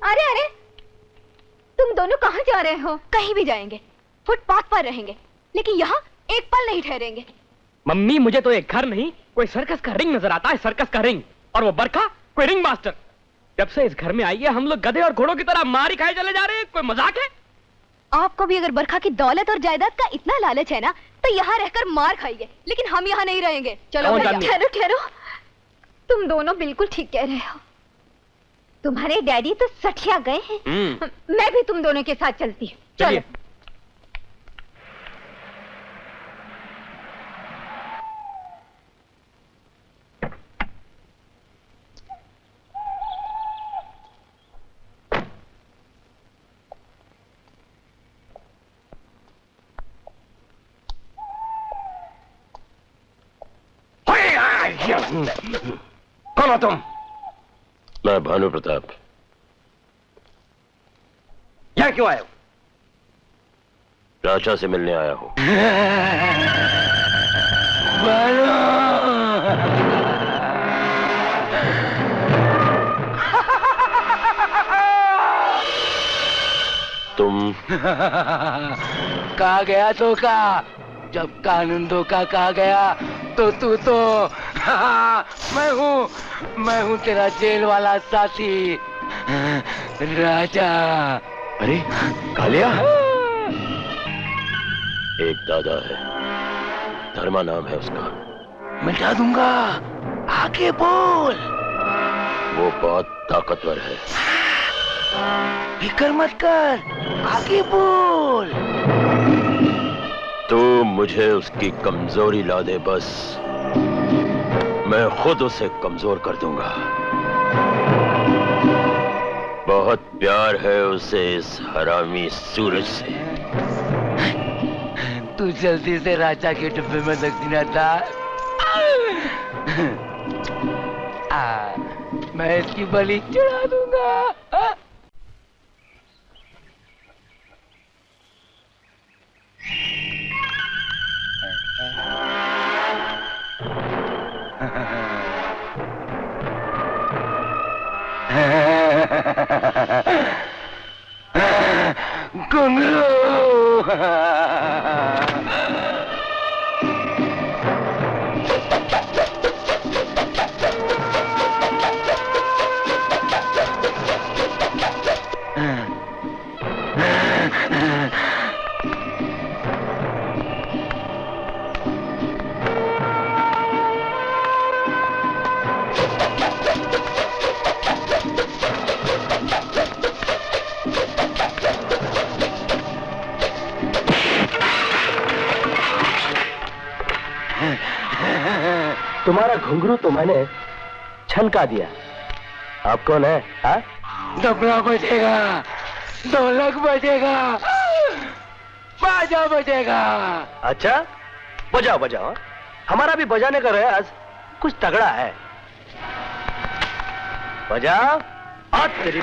अरे अरे, तुम दोनों कहाँ जा रहे हो? कहीं भी जाएंगे, फुटपाथ पर रहेंगे, लेकिन यहाँ एक पल नहीं ठहरेंगे। मम्मी, मुझे तो एक घर नहीं, कोई सर्कस का रिंग नजर आता है, सर्कस का रिंग। और वो बरखा कोई रिंग मास्टर। जब से इस घर में आई है हम लोग गधे और घोड़ों की तरह मार ही खाए चले जा रहे हैं। कोई मजाक है? आपको भी अगर बरखा की दौलत और जायदाद का इतना लालच है ना, तो यहाँ रहकर मार खाइए, लेकिन हम यहाँ नहीं रहेंगे। चलो ठहरो ठहरो, तुम दोनों बिल्कुल ठीक कह रहे हो। तुम्हारे डैडी तो सठिया गए हैं। मैं भी तुम दोनों के साथ चलती हूँ। चलो। कौन हो तुम? मैं भानु प्रताप। यहाँ क्यों आए हो? राजा से मिलने आया हूं। तुम कहा गया तो कहा, जब कानून धोखा कहा गया तो तू तो मैं हूँ तेरा जेल वाला साथी राजा। अरे कालिया, एक दादा है, धर्मा नाम है उसका। मिटा दूंगा, आगे बोल। वो बहुत ताकतवर है। फिक्र मत कर, आगे बोल। तू मुझे उसकी कमजोरी ला दे बस, मैं खुद उसे कमजोर कर दूंगा। बहुत प्यार है उसे इस हरामी सूरज से। तू जल्दी से राजा के डिब्बे में दक्षिणा डाल। मैं इसकी बलि चढ़ा दूंगा। घुंघरू तुम्हारा घुंघरू तो मैंने छनका दिया। आप कौन है? हाँ? दबला बजेगा, ढोलक बजेगा, बाजा बजेगा। अच्छा, बजाओ बजाओ। हमारा भी बजाने का रियाज कुछ तगड़ा है। बजाओ। आ तेरी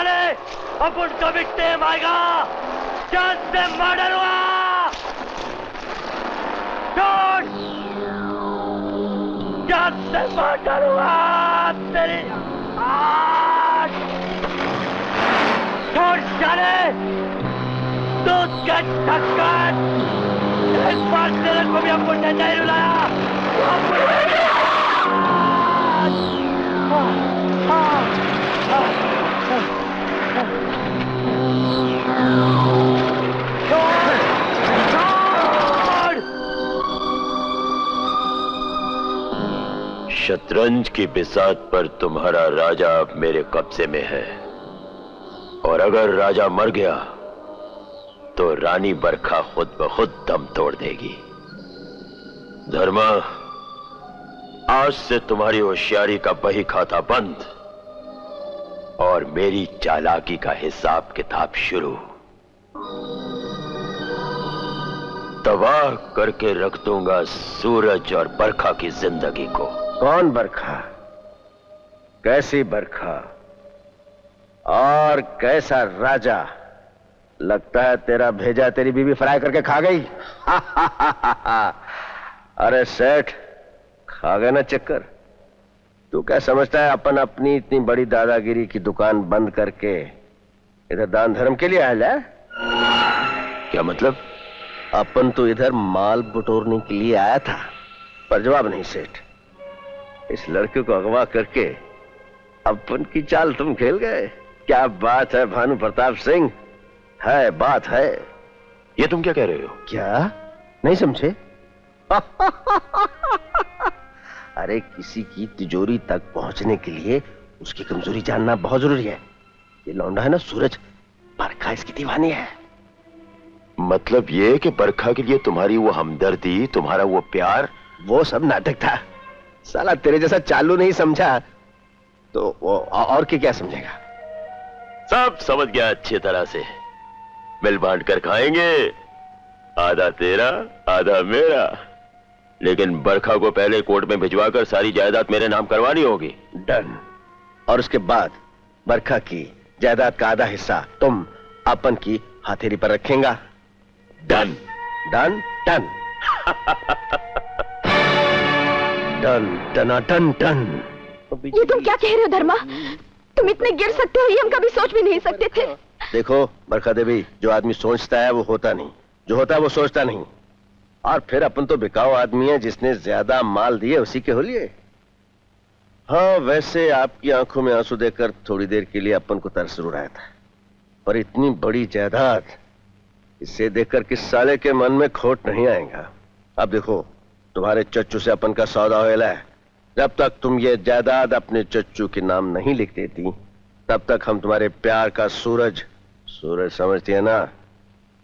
साले, अब उनका भी टाइम आएगा, जान से मर्डर हुआ। छोड़, जान से मर्डर हुआ तेरी। छोड़ साले, दूध का ढक्कन, एक बार तेरे को भी हमको नहीं रुलाया। शतरंज की बिसात पर तुम्हारा राजा अब मेरे कब्जे में है, और अगर राजा मर गया तो रानी बरखा खुद ब खुद दम तोड़ देगी। धर्मा, आज से तुम्हारी होशियारी का बही खाता बंद और मेरी चालाकी का हिसाब किताब शुरू। तबाह करके रख दूंगा सूरज और बरखा की जिंदगी को। कौन बरखा? कैसी बरखा? और कैसा राजा? लगता है तेरा भेजा तेरी बीवी फ्राई करके खा गई। अरे सेठ, खा गए ना चक्कर। तू क्या समझता है अपन अपनी इतनी बड़ी दादागिरी की दुकान बंद करके इधर दान धर्म के लिए आया है? क्या मतलब? अपन तो इधर माल बटोरने के लिए आया था। पर जवाब नहीं सेठ, इस लड़के को अगवा करके अपन की चाल तुम खेल गए। क्या बात है भानु प्रताप सिंह, है बात है। ये तुम क्या कह रहे हो? क्या नहीं समझे? अरे किसी की तिजोरी तक पहुंचने के लिए उसकी कमजोरी जानना बहुत जरूरी है। ये लौंडा है ना सूरज, बरखा इसकी दीवानी है। मतलब ये कि बरखा के लिए तुम्हारी वो हमदर्दी, तुम्हारा वो प्यार, वो सब नाटक था। साला तेरे जैसा चालू नहीं समझा तो वो और क्या समझेगा? सब समझ गया अच्छी तरह से। मिल बांट कर खाएंगे, आधा तेरा आधा मेरा। लेकिन बरखा को पहले कोर्ट में भिजवाकर सारी जायदाद मेरे नाम करवानी होगी। डन। और उसके बाद बरखा की जायदाद का आधा हिस्सा तुम अपन की हथेली पर रखेंगा। Done done done done done done done. ये तुम क्या कह रहे हो धर्मा? तुम इतने गिर सकते हो ये हम कभी सोच भी नहीं सकते थे। देखो बरखा देवी, जो आदमी सोचता है वो होता नहीं, जो होता है वो सोचता नहीं। और फिर अपन तो बिकाऊ आदमी है, जिसने ज्यादा माल दिए उसी के होलिए। हाँ, वैसे आपकी आंखों में आंसू देखकर थोड़ी देर के लिए अपन को तरस जरूर आया था, पर इतनी बड़ी जायदाद, इसे देखकर किस साले के मन में खोट नहीं आएगा। अब देखो, तुम्हारे चच्चू से अपन का सौदा होएला है। जब तक तुम ये जायदाद अपने चच्चू के नाम नहीं लिख देती, तब तक हम तुम्हारे प्यार का सूरज, सूरज समझती है ना,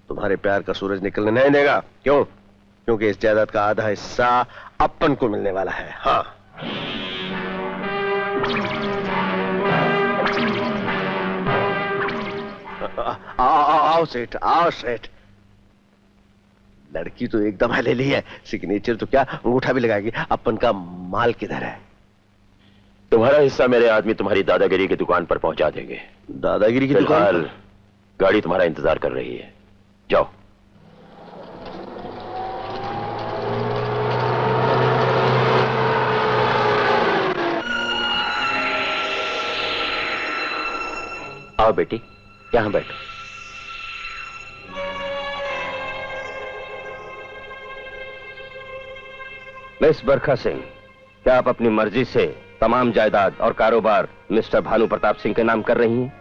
तुम्हारे प्यार का सूरज निकलने नहीं देगा। क्यों? क्योंकि इस जायदाद का आधा हिस्सा अपन को मिलने वाला है। हाँ, आओ सेठ, आओ सेठ। लड़की तो एकदम ले ली है, सिग्नेचर तो क्या अंगूठा भी लगाएगी। अपन का माल किधर है? तुम्हारा हिस्सा मेरे आदमी तुम्हारी दादागिरी की दुकान पर पहुंचा देंगे। दादागिरी की दुकान? गाड़ी तुम्हारा इंतजार कर रही है, जाओ। आओ बेटी, यहां बैठो। मिस बरखा सिंह, क्या आप अपनी मर्जी से तमाम जायदाद और कारोबार मिस्टर भानु प्रताप सिंह के नाम कर रही हैं?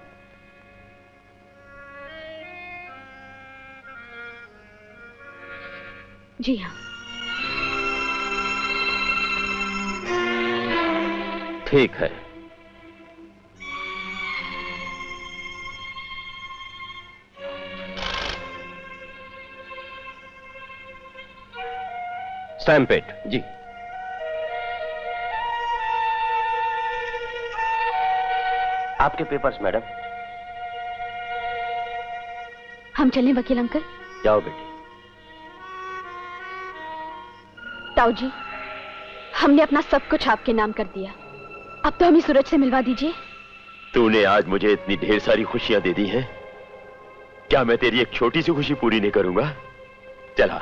जी हाँ। ठीक है। Stamp it. जी। आपके पेपर्स मैडम। हम चलें वकील अंकल? जाओ बेटी। ताऊ जी, हमने अपना सब कुछ आपके नाम कर दिया। अब तो हमें सूरज से मिलवा दीजिए। तूने आज मुझे इतनी ढेर सारी खुशियां दे दी हैं, क्या मैं तेरी एक छोटी सी खुशी पूरी नहीं करूंगा? चला।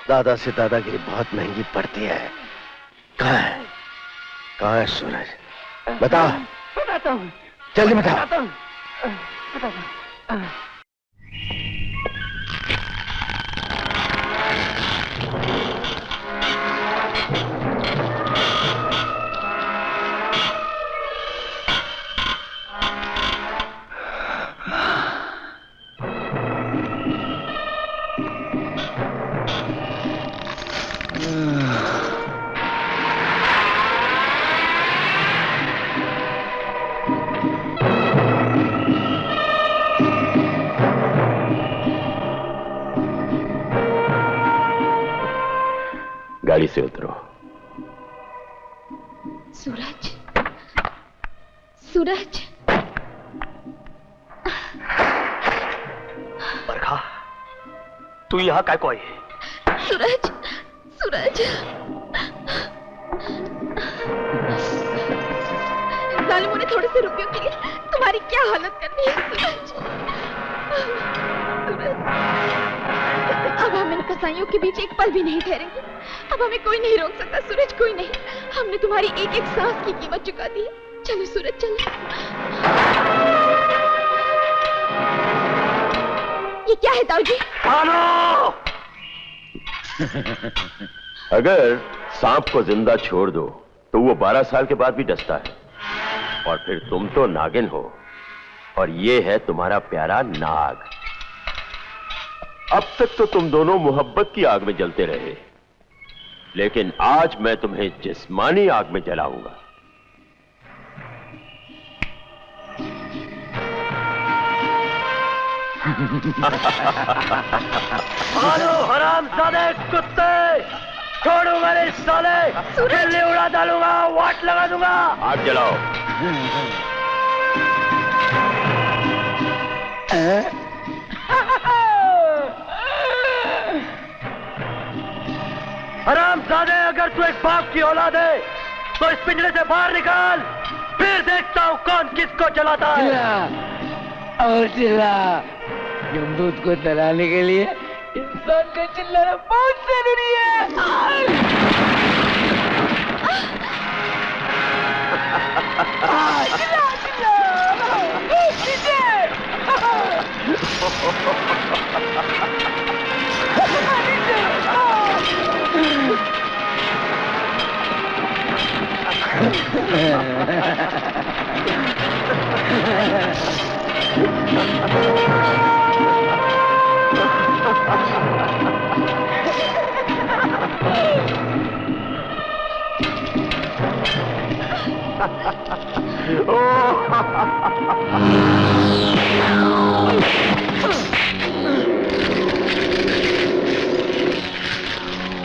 दादा से दादागिरी बहुत महंगी पड़ती है। कहाँ है? कहाँ है सूरज? बता। बताता हूँ। जल्दी बता। बताता हूँ। गाड़ी से उतरो। सूरज, सूरज। बरखा, तू यहाँ काय को आई है? सूरज, सूरज। जालिमों ने थोड़े से रुपयों के लिए तुम्हारी क्या हालत करनी है सूरज। सूरज, अब हम इन कसाईयों के बीच एक पल भी नहीं ठहरेंगे। अब हमें कोई नहीं रोक सकता सूरज, कोई नहीं। हमने तुम्हारी एक एक सांस की कीमत चुका दी है। चलो सूरज, चलो। ये क्या है ताऊजी? अगर सांप को जिंदा छोड़ दो तो वो 12 साल के बाद भी डसता है, और फिर तुम तो नागिन हो, और ये है तुम्हारा प्यारा नाग। अब तक तो तुम दोनों मोहब्बत की आग में जलते रहे, लेकिन आज मैं तुम्हें जिस्मानी आग में जलाऊंगा। मारो हरामजादे कुत्ते, छोड़ो मेरे साले, दिल्ली उड़ा डालूंगा, वाट लगा दूंगा। आग जलाओ। हरामजादे, अगर तू एक बाप की औलाद है तो इस पिंजरे से बाहर निकाल, फिर देखता हूँ कौन किसको जलाता है। चिल्ला और चिल्ला। यमदूत को डराने के लिए इंसान का चिल्लाना बहुत जरूरी है। चिल्ला चिल्ला।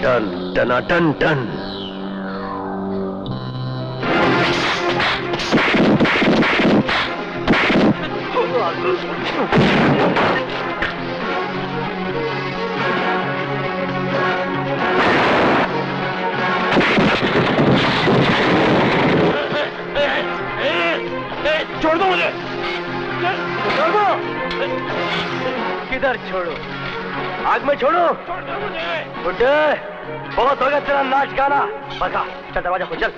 टन टना टन टन। छोड़ दो मुझे, छोड़ दो। किधर छोड़ो? आग में छोड़ो। बुड्ढे, बहुत हो गया तेरा नाच गाना। बता, चल दरवाजा खोल, चल।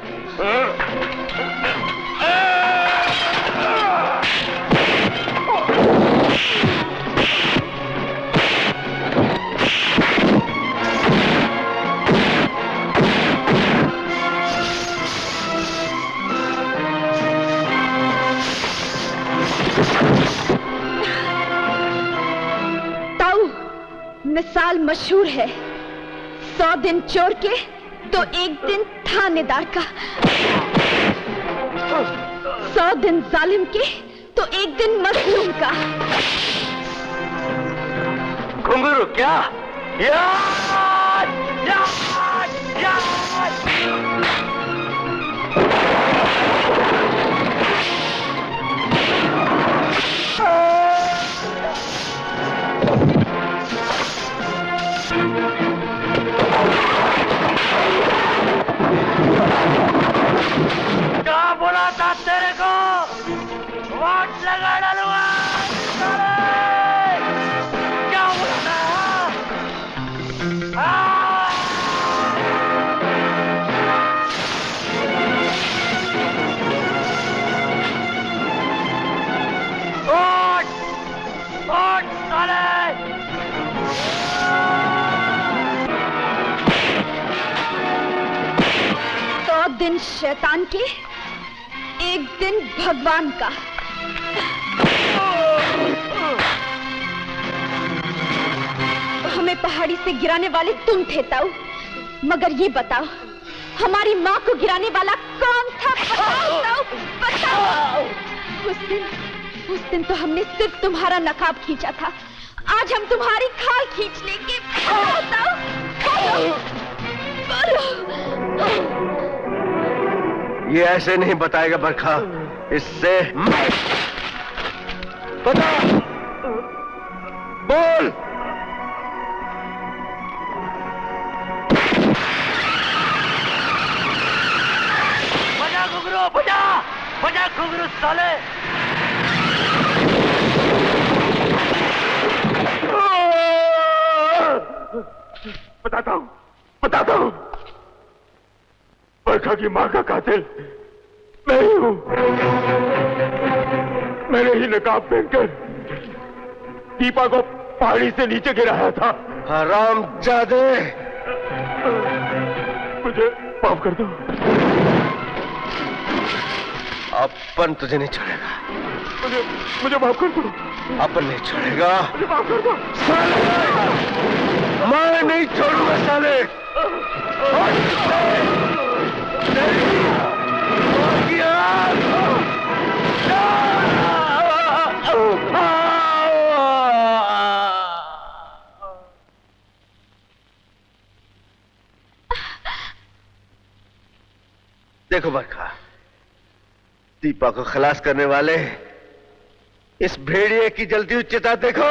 मिसाल मशहूर है, 100 दिन चोर के तो एक दिन थानेदार का, 100 दिन जालिम के तो एक दिन मजलूम का। घुंघरू क्या? क्या बोला था तेरे को? वोट लगा डालूंगा। क्या बोला था? वोट वोट साले। 100 दिन शैतान के एक दिन भगवान का। हमें पहाड़ी से गिराने वाले तुम थे ताऊ, मगर ये बताओ हमारी माँ को गिराने वाला कौन था? बताओ ताऊ, बताओ। उस दिन तो हमने सिर्फ तुम्हारा नकाब खींचा था, आज हम तुम्हारी खाल खींच लेंगे। बताओ ताऊ, बोलो। ये ऐसे नहीं बताएगा बरखा, इससे बता, बोल। बजा घुंघरू, बजा बजा घुंघरू साले। बताता हूँ बरखा की माँ का कातिल मैं ही हूँ। मैंने ही नकाब पहनकर दीपा को पहाड़ी से नीचे गिराया था। हरामजादे, मुझे माफ कर दो। अपन तुझे नहीं छोड़ेगा। मुझे माफ कर दो। अपन नहीं छोड़ेगा। मुझे माफ कर दो। मैं नहीं छोड़ूंगा साले। देखो बरखा, दीपा को खलास करने वाले इस भेड़िए की जलती हुई चिता देखो।